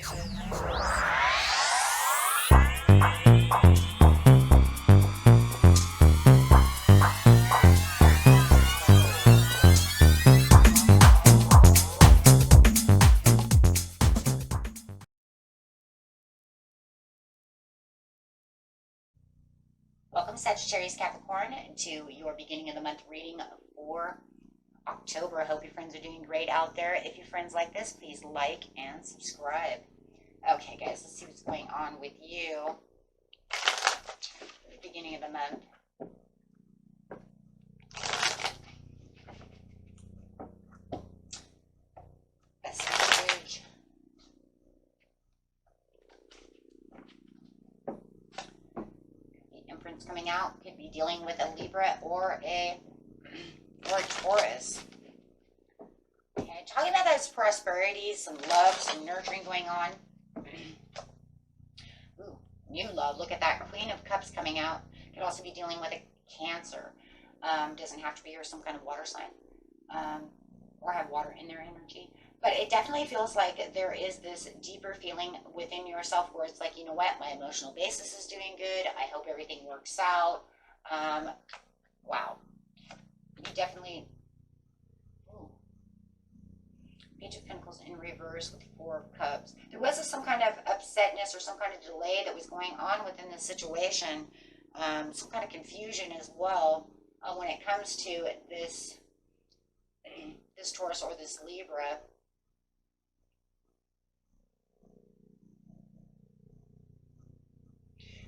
Welcome, Sagittarius, Capricorn, to your beginning of the month reading for October. I hope your friends are doing great out there. If your friends like this, please like and subscribe. Okay, guys, let's see what's going on with you at the beginning of the month. Coming out could be dealing with a Libra or a Taurus. Okay, talking about those prosperities, some love, some nurturing going on. Ooh, new love. Look at that Queen of Cups coming out. Could also be dealing with a Cancer. Doesn't have to be or some kind of water sign, or have water in their energy. But it definitely feels like there is this deeper feeling within yourself where it's like, you know what, my emotional basis is doing good. I hope everything works out. Wow. You definitely... Ooh. Page of Pentacles in reverse with the Four of Cups. There was some kind of upsetness or some kind of delay that was going on within this situation. Some kind of confusion as well when it comes to this Taurus or this Libra.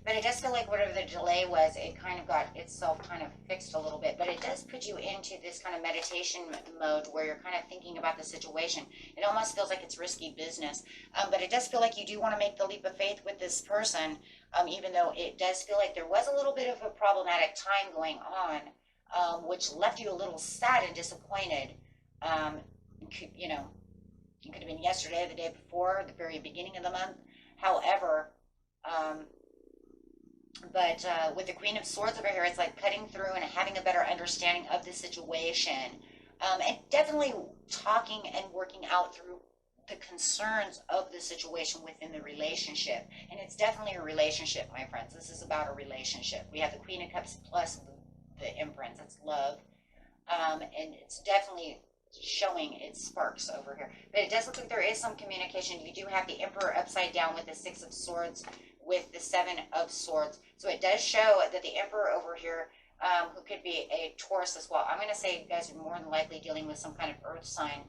But it does feel like whatever the delay was, it kind of got itself kind of fixed a little bit. But it does put you into this kind of meditation mode where you're kind of thinking about the situation. It almost feels like it's risky business. But it does feel like you do want to make the leap of faith with this person, even though it does feel like there was a little bit of a problematic time going on, which left you a little sad and disappointed. You know, it could have been yesterday, the day before, the very beginning of the month. However... But with the Queen of Swords over here, it's like cutting through and having a better understanding of the situation. And definitely talking and working out through the concerns of the situation within the relationship. And it's definitely a relationship, my friends. This is about a relationship. We have the Queen of Cups plus the Empress. It's love. And it's definitely showing its sparks over here. But it does look like there is some communication. You do have the Emperor upside down with the Six of Swords, with the Seven of Swords. So it does show that the Emperor over here, who could be a Taurus as well. I'm going to say you guys are more than likely dealing with some kind of earth sign,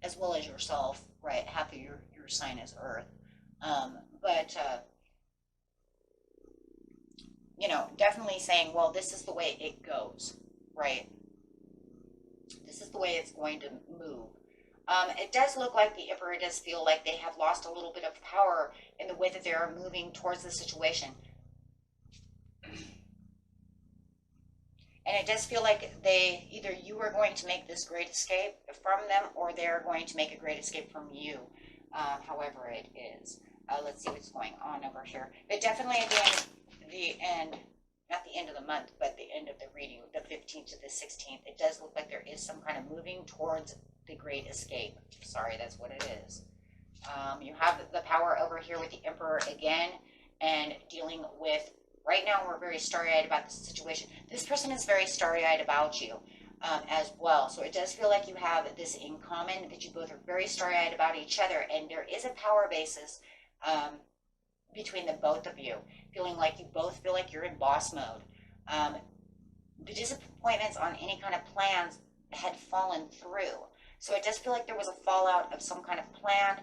as well as yourself, right? Half of your sign is earth. You know, definitely saying, well, this is the way it goes, right? This is the way it's going to move. It does look like the Emperor does feel like they have lost a little bit of power in the way that they are moving towards the situation. And it does feel like either you are going to make this great escape from them, or they're going to make a great escape from you, however it is. Let's see what's going on over here. But definitely at the end, not the end of the month, but the end of the reading, the 15th to the 16th, it does look like there is some kind of moving towards the great escape. Sorry, that's what it is. You have the power over here with the Emperor again, and dealing with, right now we're very starry-eyed about the situation. This person is very starry-eyed about you as well. So it does feel like you have this in common, that you both are very starry-eyed about each other, and there is a power basis between the both of you, feeling like you both feel like you're in boss mode. The disappointments on any kind of plans had fallen through. So it does feel like there was a fallout of some kind of plan,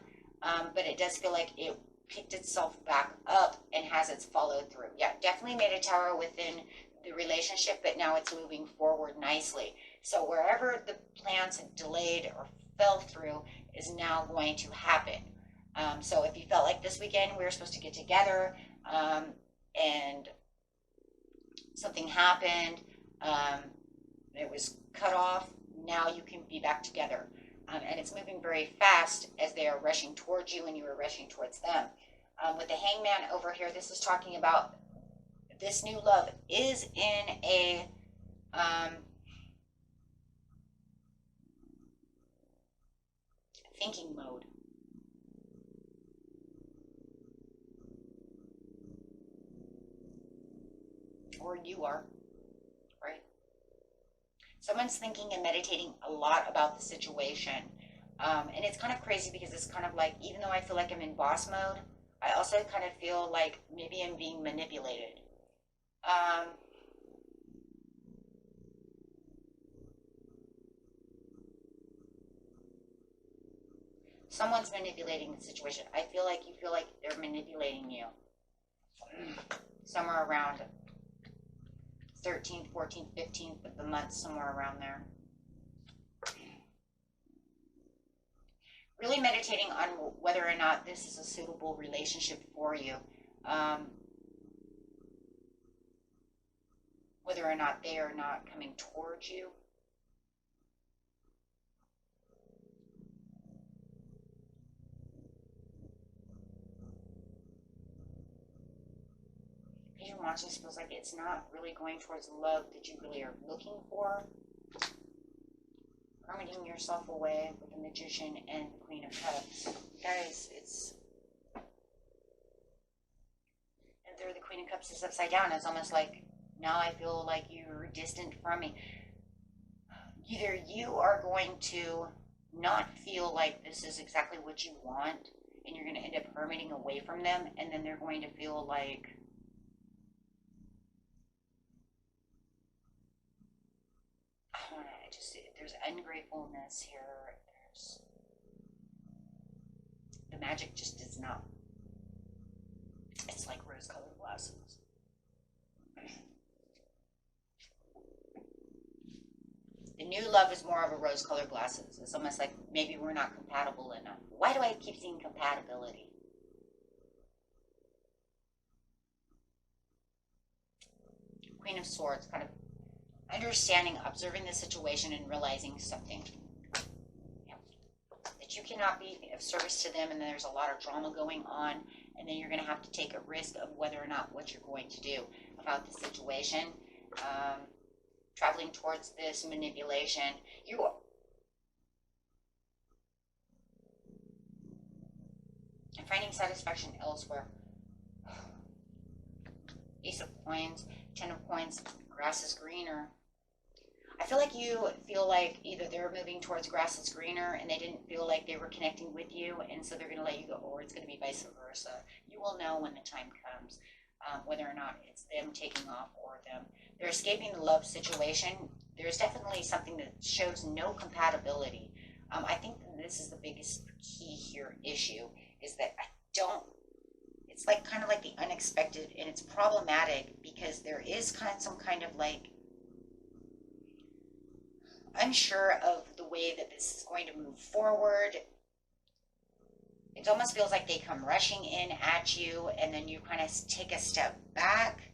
but it does feel like it picked itself back up and has its follow through. Yeah, definitely made a tower within the relationship, but now it's moving forward nicely. So wherever the plans had delayed or fell through is now going to happen. So if you felt like this weekend we were supposed to get together and something happened, it was cut off, now you can be back together. And it's moving very fast as they are rushing towards you and you are rushing towards them. With the Hangman over here, this is talking about this new love is in a thinking mode. or you are, right? Someone's thinking and meditating a lot about the situation. And it's kind of crazy because it's kind of like, even though I feel like I'm in boss mode, I also kind of feel like maybe I'm being manipulated. Someone's manipulating the situation. I feel like you feel like they're manipulating you. Somewhere around 13th, 14th, 15th of the month, somewhere around there. Really meditating on whether or not this is a suitable relationship for you. Whether or not they are not coming towards you. Your monster feels like it's not really going towards love that you really are looking for. Hermiting yourself away with the Magician and the Queen of Cups. Guys, it's... And there the Queen of Cups is upside down. It's almost like, now I feel like you're distant from me. Either you are going to not feel like this is exactly what you want, and you're going to end up hermiting away from them, and then they're going to feel like... there's ungratefulness here. There's the magic just does not. It's like rose-colored glasses. The new love is more of a rose-colored glasses. It's almost like maybe we're not compatible enough. Why do I keep seeing compatibility? Queen of Swords, kind of understanding, observing the situation, and realizing something. Yeah. That you cannot be of service to them, and there's a lot of drama going on, and then you're going to have to take a risk of whether or not what you're going to do about the situation. Traveling towards this manipulation. You are. And finding satisfaction elsewhere. Ace of Coins, Ten of Coins, grass is greener. I feel like you feel like either they're moving towards grass is greener and they didn't feel like they were connecting with you, and so they're going to let you go, or it's going to be vice versa. You will know when the time comes, whether or not it's them taking off or them. They're escaping the love situation. There's definitely something that shows no compatibility. I think that this is the biggest key here issue, is that I don't, it's like kind of like the unexpected, and it's problematic because there is some kind of like unsure of the way that this is going to move forward. It almost feels like they come rushing in at you, and then you kind of take a step back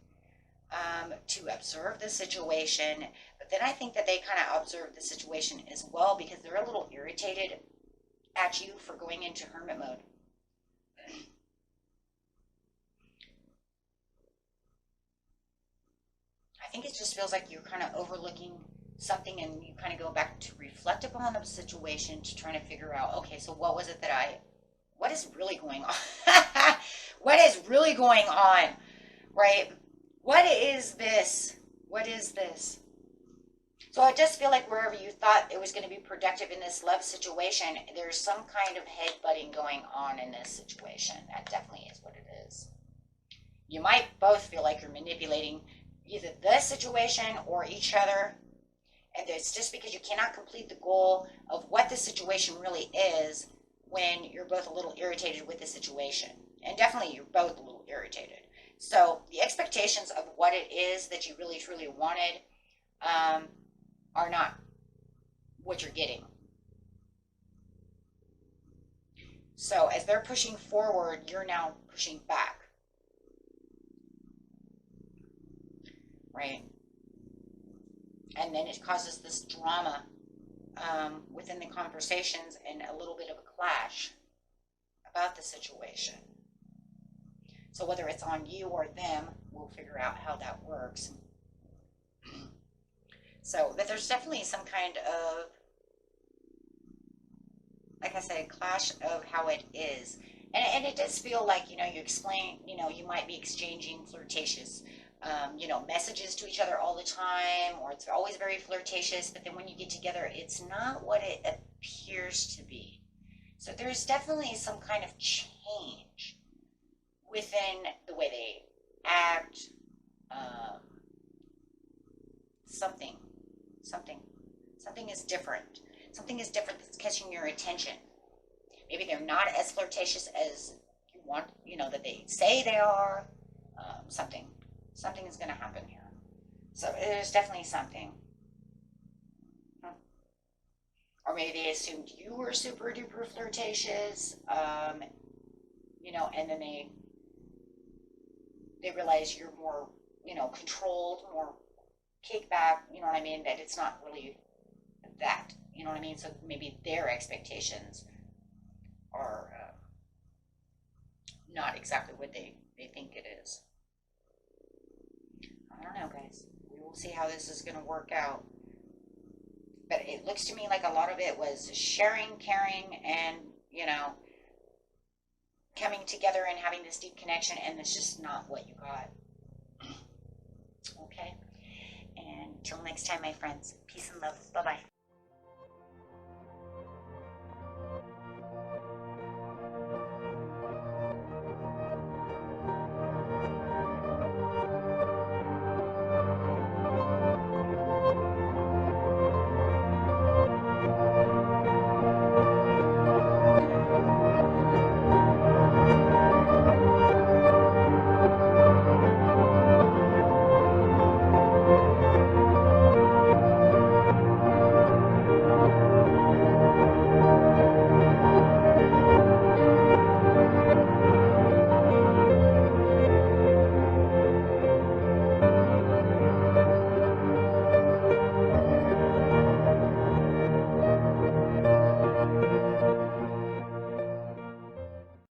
to observe the situation. But then I think that they kind of observe the situation as well because they're a little irritated at you for going into hermit mode. I think it just feels like you're kind of overlooking something, and you kind of go back to reflect upon the situation to try to figure out, okay, so what was it that what is really going on? What is really going on, right? What is this? What is this? So I just feel like wherever you thought it was going to be productive in this love situation, there's some kind of headbutting going on in this situation. That definitely is what it is. You might both feel like you're manipulating either the situation or each other. And it's just because you cannot complete the goal of what the situation really is when you're both a little irritated with the situation. And definitely you're both a little irritated. So the expectations of what it is that you really truly wanted are not what you're getting. So as they're pushing forward, you're now pushing back. Right? And then it causes this drama within the conversations and a little bit of a clash about the situation. So whether it's on you or them, we'll figure out how that works. So, but there's definitely some kind of, like I said, clash of how it is. And it does feel like, you know, you might be exchanging flirtatious you know, messages to each other all the time, or it's always very flirtatious, but then when you get together, it's not what it appears to be. So there's definitely some kind of change within the way they act, something is different. Something is different that's catching your attention. Maybe they're not as flirtatious as you want, you know, that they say they are. Something is going to happen here. So there's definitely something. Or maybe they assumed you were super duper flirtatious, you know, and then they realize you're more, you know, controlled, more kickback, you know what I mean, that it's not really that, you know what I mean. So maybe their expectations are not exactly what they think it is. I don't know, guys. We will see how this is going to work out. But it looks to me like a lot of it was sharing, caring, and, you know, coming together and having this deep connection, and it's just not what you got. Okay? And until next time, my friends, peace and love. Bye-bye.